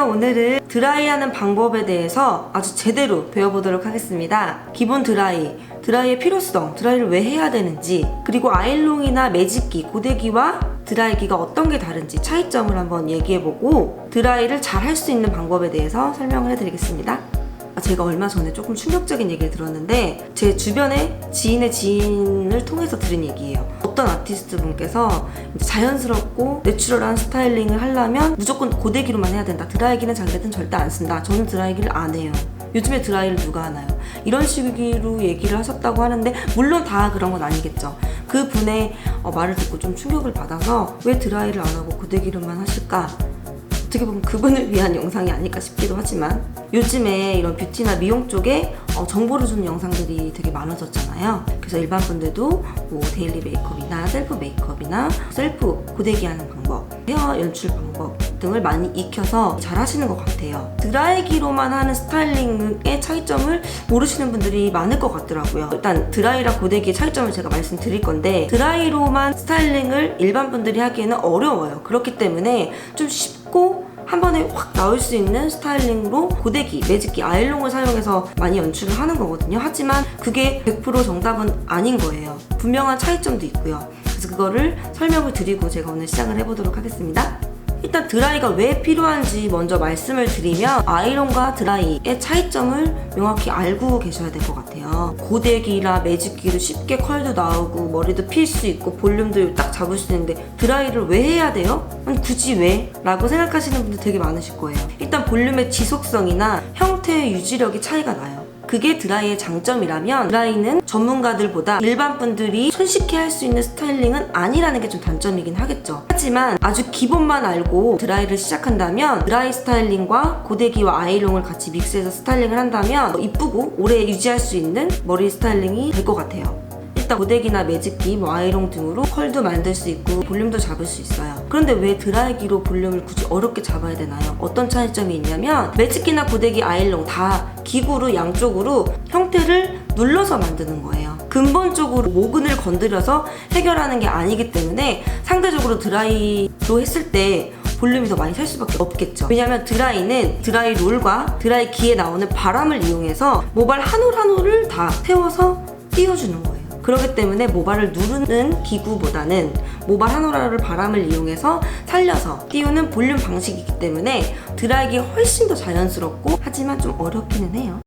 안녕하세요. 오늘은 드라이하는 방법에 대해서 아주 제대로 배워보도록 하겠습니다. 기본 드라이의 필요성, 드라이를 왜 해야 되는지, 그리고 아이롱이나 매직기, 고데기와 드라이기가 어떤 게 다른지 차이점을 한번 얘기해보고 드라이를 잘 할 수 있는 방법에 대해서 설명을 해드리겠습니다. 제가 얼마 전에 조금 충격적인 얘기를 들었는데 제 주변에 지인의 지인을 통해서 들은 얘기예요. 어떤 아티스트 분께서 자연스럽고 내추럴한 스타일링을 하려면 무조건 고데기로만 해야 된다. 드라이기는 자기들은 절대 안 쓴다. 저는 드라이기를 안 해요. 요즘에 드라이를 누가 하나요? 이런 식으로 얘기를 하셨다고 하는데 물론 다 그런 건 아니겠죠. 그 분의 말을 듣고 좀 충격을 받아서 왜 드라이를 안 하고 고데기로만 하실까? 어떻게 보면 그분을 위한 영상이 아닐까 싶기도 하지만 요즘에 이런 뷰티나 미용 쪽에 정보를 주는 영상들이 되게 많아졌잖아요. 그래서 일반 분들도 뭐 데일리 메이크업이나 셀프 메이크업이나 셀프 고데기 하는 방법, 헤어 연출 방법 등을 많이 익혀서 잘 하시는 것 같아요. 드라이기로만 하는 스타일링의 차이점을 모르시는 분들이 많을 것 같더라고요. 일단 드라이랑 고데기의 차이점을 제가 말씀드릴 건데, 드라이로만 스타일링을 일반 분들이 하기에는 어려워요. 그렇기 때문에 좀 쉽고 한 번에 확 나올 수 있는 스타일링으로 고데기, 매직기, 아이롱을 사용해서 많이 연출을 하는 거거든요. 하지만 그게 100% 정답은 아닌 거예요. 분명한 차이점도 있고요. 그래서 그거를 설명을 드리고 제가 오늘 시작을 해보도록 하겠습니다. 일단 드라이가 왜 필요한지 먼저 말씀을 드리면, 아이롱과 드라이의 차이점을 명확히 알고 계셔야 될 것 같아요. 고데기나 매직기로 쉽게 컬도 나오고 머리도 필 수 있고 볼륨도 딱 잡을 수 있는데 드라이를 왜 해야 돼요? 아니 굳이 왜? 라고 생각하시는 분들 되게 많으실 거예요. 일단 볼륨의 지속성이나 형태의 유지력이 차이가 나요. 그게 드라이의 장점이라면, 드라이는 전문가들보다 일반 분들이 손쉽게 할 수 있는 스타일링은 아니라는 게 좀 단점이긴 하겠죠. 하지만 아주 기본만 알고 드라이를 시작한다면, 드라이 스타일링과 고데기와 아이롱을 같이 믹스해서 스타일링을 한다면 이쁘고 오래 유지할 수 있는 머리 스타일링이 될 것 같아요. 일단 고데기나 매직기, 아이롱 등으로 컬도 만들 수 있고 볼륨도 잡을 수 있어요. 그런데 왜 드라이기로 볼륨을 굳이 어렵게 잡아야 되나요? 어떤 차이점이 있냐면, 매직기나 고데기, 아이롱 다 기구로 양쪽으로 형태를 눌러서 만드는 거예요. 근본적으로 모근을 건드려서 해결하는 게 아니기 때문에 상대적으로 드라이로 했을 때 볼륨이 더 많이 살 수밖에 없겠죠. 왜냐면 드라이는 드라이 롤과 드라이기에 나오는 바람을 이용해서 모발 한 올 한 올을 다 태워서 띄워주는 거예요. 그렇기 때문에 모발을 누르는 기구보다는 모발 한 올 한 올을 바람을 이용해서 살려서 띄우는 볼륨 방식이기 때문에 드라이기가 훨씬 더 자연스럽고, 하지만 좀 어렵기는 해요.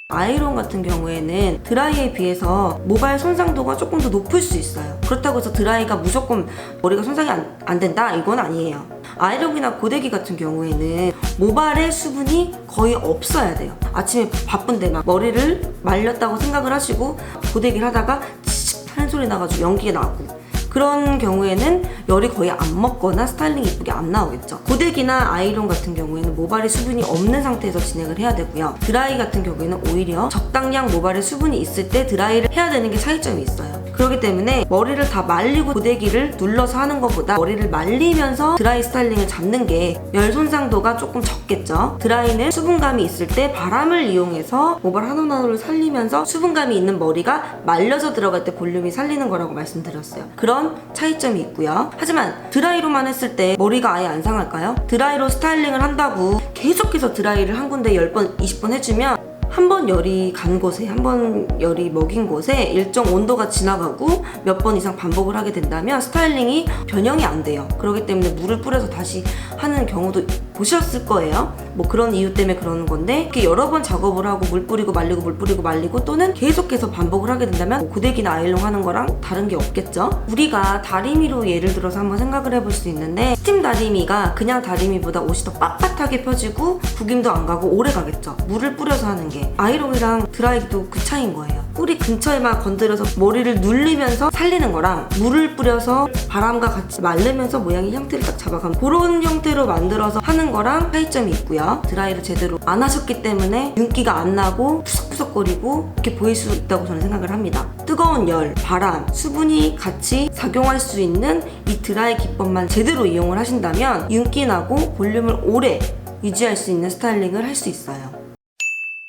아이롱 같은 경우에는 드라이에 비해서 모발 손상도가 조금 더 높을 수 있어요. 그렇다고 해서 드라이가 무조건 머리가 손상이 안 된다? 이건 아니에요. 아이롱이나 고데기 같은 경우에는 모발의 수분이 거의 없어야 돼요. 아침에 바쁜데 막 머리를 말렸다고 생각을 하시고 고데기를 하다가 치익 하는 소리 나가지고 연기가 나고, 그런 경우에는 열이 거의 안 먹거나 스타일링이 이쁘게 안 나오겠죠. 고데기나 아이롱 같은 경우에는 모발에 수분이 없는 상태에서 진행을 해야 되고요. 드라이 같은 경우에는 오히려 적당량 모발에 수분이 있을 때 드라이를 해야 되는 게 차이점이 있어요. 그렇기 때문에 머리를 다 말리고 고데기를 눌러서 하는 것보다 머리를 말리면서 드라이 스타일링을 잡는 게 열 손상도가 조금 적겠죠. 드라이는 수분감이 있을 때 바람을 이용해서 모발 한 올 한 올을 살리면서 수분감이 있는 머리가 말려서 들어갈 때 볼륨이 살리는 거라고 말씀드렸어요. 그런 차이점이 있고요. 하지만 드라이로만 했을 때 머리가 아예 안 상할까요? 드라이로 스타일링을 한다고 계속해서 드라이를 한 군데 10번, 20번 해주면 한 번 열이 간 곳에, 한 번 열이 먹인 곳에 일정 온도가 지나가고 몇 번 이상 반복을 하게 된다면 스타일링이 변형이 안 돼요. 그렇기 때문에 물을 뿌려서 다시 하는 경우도 보셨을 거예요. 뭐 그런 이유 때문에 그러는 건데, 이렇게 여러 번 작업을 하고 물 뿌리고 말리고 물 뿌리고 말리고 또는 계속해서 반복을 하게 된다면 고데기나 아이롱 하는 거랑 다른 게 없겠죠. 우리가 다리미로 예를 들어서 한번 생각을 해볼 수 있는데, 스팀 다리미가 그냥 다리미보다 옷이 더 빳빳하게 펴지고 구김도 안 가고 오래 가겠죠. 물을 뿌려서 하는 게. 아이롱이랑 드라이기도 그 차이인 거예요. 뿌리 근처에만 건드려서 머리를 눌리면서 살리는 거랑 물을 뿌려서 바람과 같이 말리면서 모양의 형태를 딱 잡아가면 그런 형태로 만들어서 하는 거랑 차이점이 있고요. 드라이를 제대로 안 하셨기 때문에 윤기가 안 나고 푸석푸석거리고 이렇게 보일 수 있다고 저는 생각을 합니다. 뜨거운 열, 바람, 수분이 같이 작용할 수 있는 이 드라이 기법만 제대로 이용을 하신다면 윤기 나고 볼륨을 오래 유지할 수 있는 스타일링을 할 수 있어요.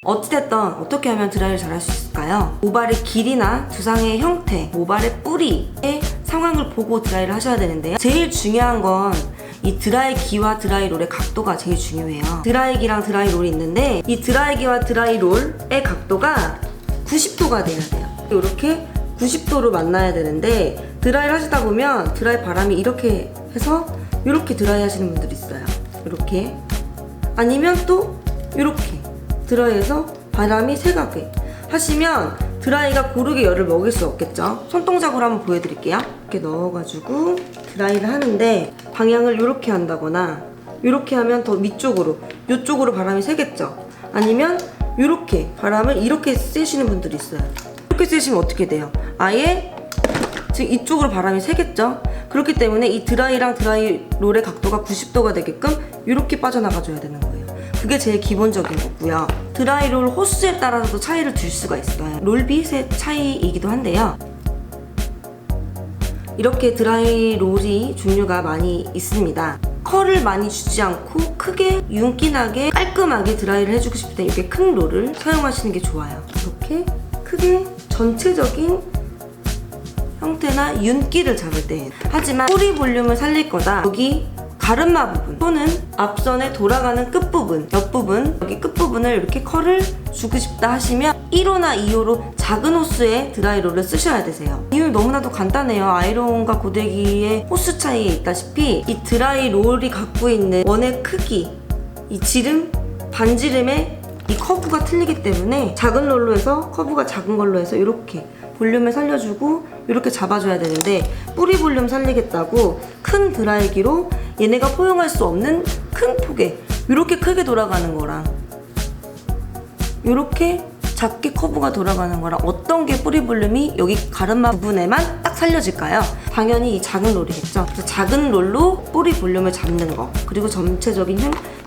어찌됐든 어떻게 하면 드라이를 잘 할 수 있을까요? 모발의 길이나 두상의 형태, 모발의 뿌리의 상황을 보고 드라이를 하셔야 되는데요. 제일 중요한 건 이 드라이기와 드라이롤의 각도가 제일 중요해요. 드라이기랑 드라이롤이 있는데 이 드라이기와 드라이롤의 각도가 90도가 돼야 돼요. 이렇게 90도로 만나야 되는데 드라이를 하시다 보면 드라이 바람이 이렇게 해서 이렇게 드라이 하시는 분들이 있어요. 이렇게. 아니면 또 이렇게 드라이해서 바람이 새가게 하시면 드라이가 고르게 열을 먹일 수 없겠죠. 손동작으로 한번 보여드릴게요. 이렇게 넣어가지고 드라이를 하는데 방향을 이렇게 한다거나 이렇게 하면 더 위쪽으로 이쪽으로 바람이 새겠죠. 아니면 이렇게 바람을 이렇게 쐬시는 분들이 있어요. 이렇게 쐬시면 어떻게 돼요? 아예 지금 이쪽으로 바람이 새겠죠. 그렇기 때문에 이 드라이랑 드라이롤의 각도가 90도가 되게끔 이렇게 빠져나가줘야 되는 거예요. 그게 제일 기본적인 거고요. 드라이롤 호수에 따라서도 차이를 둘 수가 있어요. 롤빗의 차이이기도 한데요. 이렇게 드라이롤이 종류가 많이 있습니다. 컬을 많이 주지 않고 크게 윤기나게 깔끔하게 드라이를 해주고 싶을 때 이렇게 큰 롤을 사용하시는 게 좋아요. 이렇게 크게 전체적인 형태나 윤기를 잡을 때. 하지만 뿌리 볼륨을 살릴 거다. 여기 가르마 부분 또는 앞선에 돌아가는 끝부분, 옆부분, 여기 끝부분을 이렇게 컬을 주고 싶다 하시면 1호나 2호로 작은 호스의 드라이롤을 쓰셔야 되세요. 이유는 너무나도 간단해요. 아이론과 고데기의 호스 차이에 있다시피 이 드라이롤이 갖고 있는 원의 크기, 이 지름, 반지름의 이 커브가 틀리기 때문에 작은 롤로 해서 커브가 작은 걸로 해서 이렇게 볼륨을 살려주고 이렇게 잡아줘야 되는데 뿌리 볼륨 살리겠다고 큰 드라이기로 얘네가 포용할 수 없는 큰 폭에 이렇게 크게 돌아가는 거랑 이렇게 작게 커브가 돌아가는 거랑 어떤 게 뿌리 볼륨이 여기 가르마 부분에만 딱 살려질까요? 당연히 이 작은 롤이겠죠. 그래서 작은 롤로 뿌리 볼륨을 잡는 거, 그리고 전체적인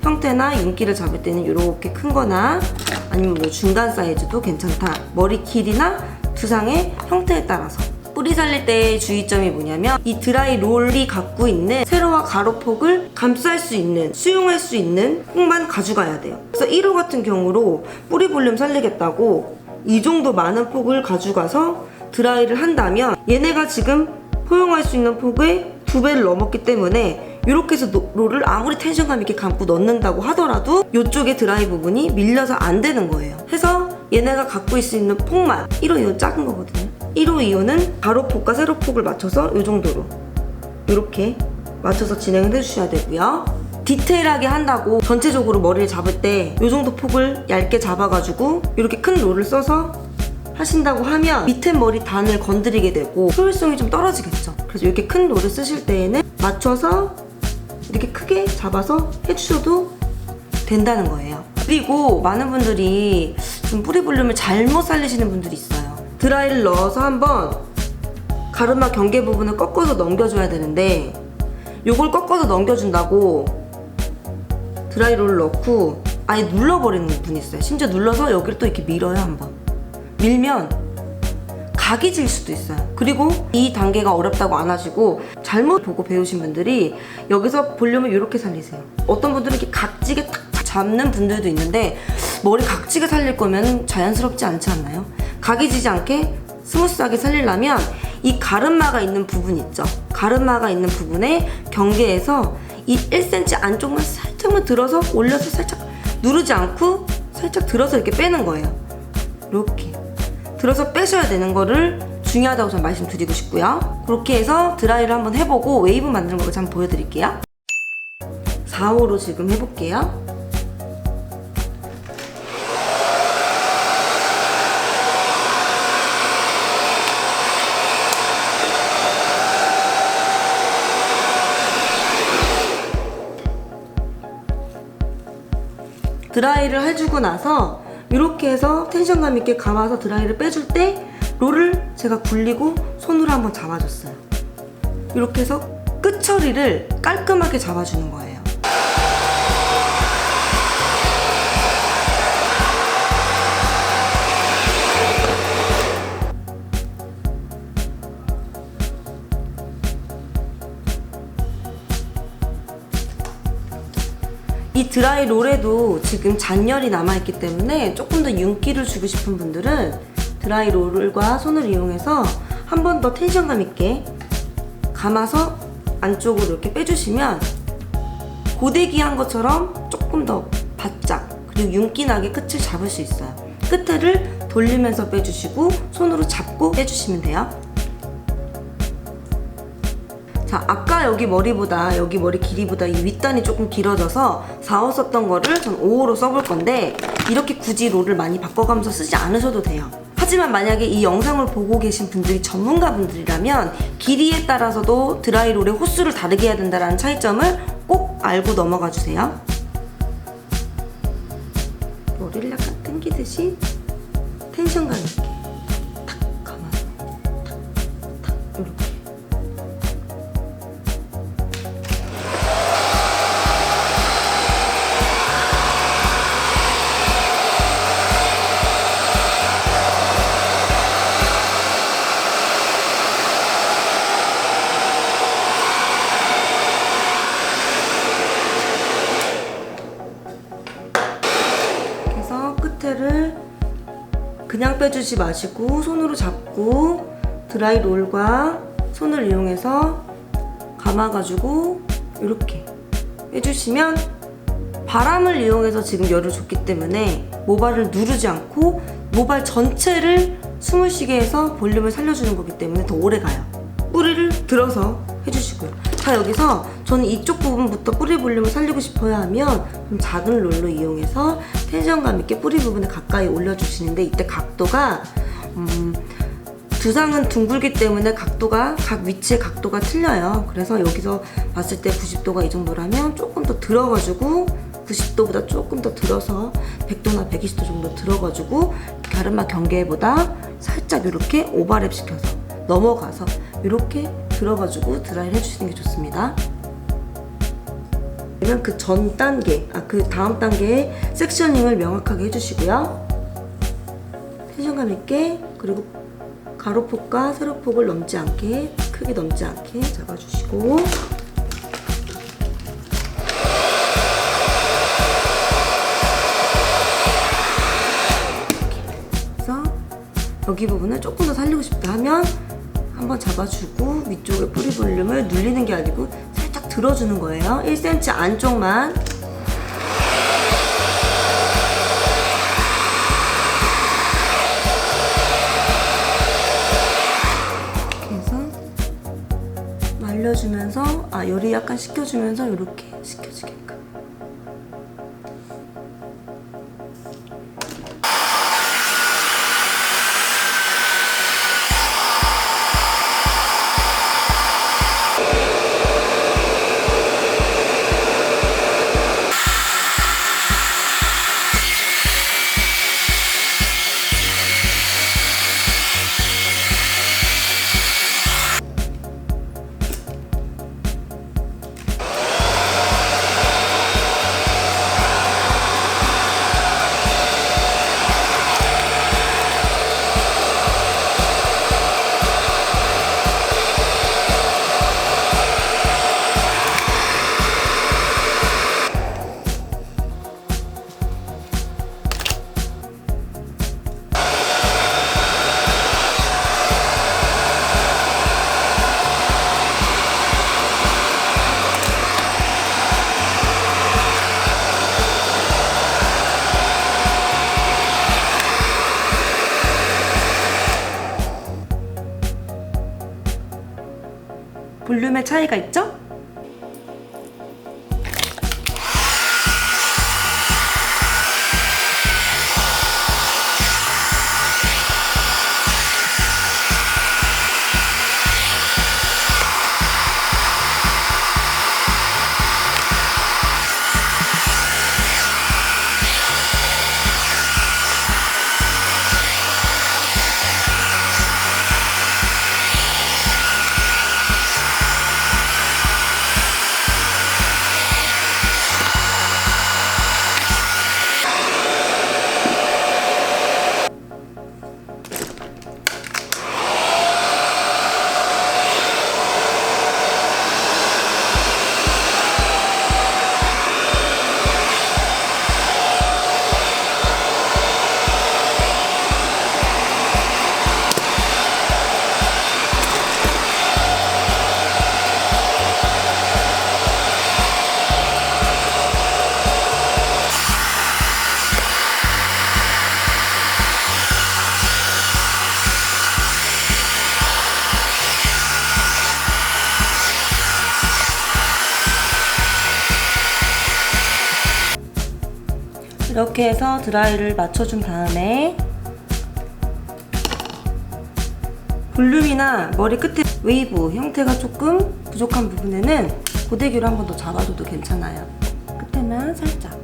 형태나 윤기를 잡을 때는 이렇게 큰 거나 아니면 뭐 중간 사이즈도 괜찮다. 머리 길이나 두상의 형태에 따라서. 뿌리 살릴 때의 주의점이 뭐냐면 이 드라이 롤이 갖고 있는 세로와 가로폭을 감쌀 수 있는, 수용할 수 있는 폭만 가져가야 돼요. 그래서 1호 같은 경우로 뿌리 볼륨 살리겠다고 이 정도 많은 폭을 가져가서 드라이를 한다면 얘네가 지금 포용할 수 있는 폭의 2배를 넘었기 때문에 이렇게 해서 롤을 아무리 텐션감 있게 감고 넣는다고 하더라도 이쪽에 드라이 부분이 밀려서 안 되는 거예요. 해서 얘네가 갖고 있을 수 있는 폭만 1호, 2호 작은 거거든요. 1호, 2호는 가로폭과 세로폭을 맞춰서 이 정도로 이렇게 맞춰서 진행을 해주셔야 되고요. 디테일하게 한다고 전체적으로 머리를 잡을 때 이 정도 폭을 얇게 잡아가지고 이렇게 큰 롤을 써서 하신다고 하면 밑에 머리 단을 건드리게 되고 효율성이 좀 떨어지겠죠. 그래서 이렇게 큰 롤을 쓰실 때에는 맞춰서 이렇게 크게 잡아서 해주셔도 된다는 거예요. 그리고 많은 분들이 좀 뿌리 볼륨을 잘못 살리시는 분들이 있어요. 드라이를 넣어서 한번 가르마 경계 부분을 꺾어서 넘겨줘야 되는데 요걸 꺾어서 넘겨준다고 드라이롤을 넣고 아예 눌러버리는 분이 있어요. 심지어 눌러서 여기를 또 이렇게 밀어요. 한번 밀면 각이 질 수도 있어요. 그리고 이 단계가 어렵다고 안 하시고 잘못 보고 배우신 분들이 여기서 볼륨을 이렇게 살리세요. 어떤 분들은 이렇게 각지게 탁 잡는 분들도 있는데 머리 각지게 살릴 거면 자연스럽지 않지 않나요? 각이 지지 않게 스무스하게 살리려면 이 가르마가 있는 부분 있죠? 가르마가 있는 부분에 경계에서 이 1cm 안쪽만 살짝만 들어서 올려서 살짝 누르지 않고 살짝 들어서 이렇게 빼는 거예요. 이렇게 들어서 빼셔야 되는 거를 중요하다고 저는 말씀드리고 싶고요. 그렇게 해서 드라이를 한번 해보고 웨이브 만드는 거 한번 보여드릴게요. 4호로 지금 해볼게요. 드라이를 해주고 나서 이렇게 해서 텐션감 있게 감아서 드라이를 빼줄 때 롤을 제가 굴리고 손으로 한번 잡아줬어요. 이렇게 해서 끝 처리를 깔끔하게 잡아주는 거예요. 이 드라이 롤에도 지금 잔열이 남아있기 때문에 조금 더 윤기를 주고 싶은 분들은 드라이 롤과 손을 이용해서 한 번 더 텐션감 있게 감아서 안쪽으로 이렇게 빼주시면 고데기 한 것처럼 조금 더 바짝 그리고 윤기나게 끝을 잡을 수 있어요. 끝을 돌리면서 빼주시고 손으로 잡고 빼주시면 돼요. 자, 아까 여기 머리 길이보다 이 윗단이 조금 길어져서 4호 썼던 거를 전 5호로 써볼 건데 이렇게 굳이 롤을 많이 바꿔가면서 쓰지 않으셔도 돼요. 하지만 만약에 이 영상을 보고 계신 분들이 전문가분들이라면 길이에 따라서도 드라이롤의 호수를 다르게 해야 된다는 차이점을 꼭 알고 넘어가 주세요. 머리를 약간 당기듯이 텐션감 있게 탁 감아서 탁 이렇게. 끝을 그냥 빼주지 마시고 손으로 잡고 드라이롤과 손을 이용해서 감아가지고 이렇게 빼주시면 바람을 이용해서 지금 열을 줬기 때문에 모발을 누르지 않고 모발 전체를 숨을 쉬게 해서 볼륨을 살려주는 거기 때문에 더 오래 가요. 뿌리를 들어서 해주시고요. 자, 여기서 저는 이쪽 부분부터 뿌리 볼륨을 살리고 싶어야 하면 좀 작은 롤로 이용해서 텐션감 있게 뿌리 부분에 가까이 올려주시는데 이때 각도가 두상은 둥글기 때문에 각도가 각 위치의 각도가 틀려요. 그래서 여기서 봤을 때 90도가 이 정도라면 조금 더 들어가지고 90도보다 조금 더 들어서 100도나 120도 정도 들어가지고 가르마 경계보다 살짝 이렇게 오버랩 시켜서 넘어가서 이렇게 들어가지고 드라이를 해주시는 게 좋습니다. 그러면 그 전 단계, 그 다음 단계의 섹셔닝을 명확하게 해주시고요. 텐션감 있게 그리고 가로폭과 세로폭을 넘지 않게 크게 넘지 않게 잡아주시고 그래서 여기 부분을 조금 더 살리고 싶다 하면 한번 잡아주고 위쪽에 뿌리 볼륨을 눌리는 게 아니고 살짝 들어주는 거예요. 1cm 안쪽만. 이렇게 해서 말려주면서 열이 약간 식혀주면서 이렇게 식혀주게끔. 볼륨의 차이가 있죠? 이렇게 해서 드라이를 맞춰준 다음에 볼륨이나 머리 끝에 웨이브 형태가 조금 부족한 부분에는 고데기로 한 번 더 잡아줘도 괜찮아요. 끝에만 살짝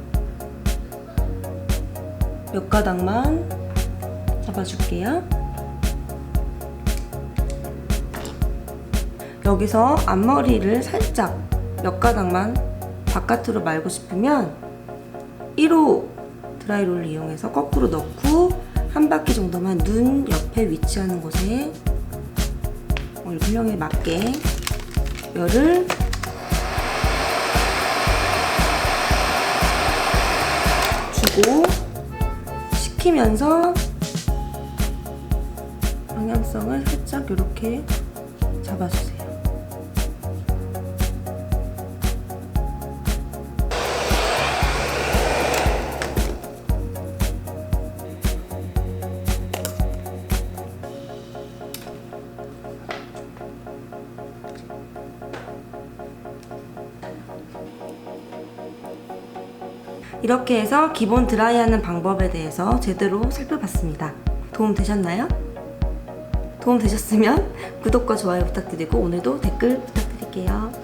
몇 가닥만 잡아줄게요. 여기서 앞머리를 살짝 몇 가닥만 바깥으로 말고 싶으면 1호 드라이롤을 이용해서 거꾸로 넣고 한 바퀴 정도만 눈 옆에 위치하는 곳에 얼굴형에 맞게 열을 주고 식히면서 방향성을 살짝 이렇게 잡아주세요. 이렇게 해서 기본 드라이하는 방법에 대해서 제대로 살펴봤습니다. 도움 되셨나요? 도움 되셨으면 구독과 좋아요 부탁드리고 오늘도 댓글 부탁드릴게요.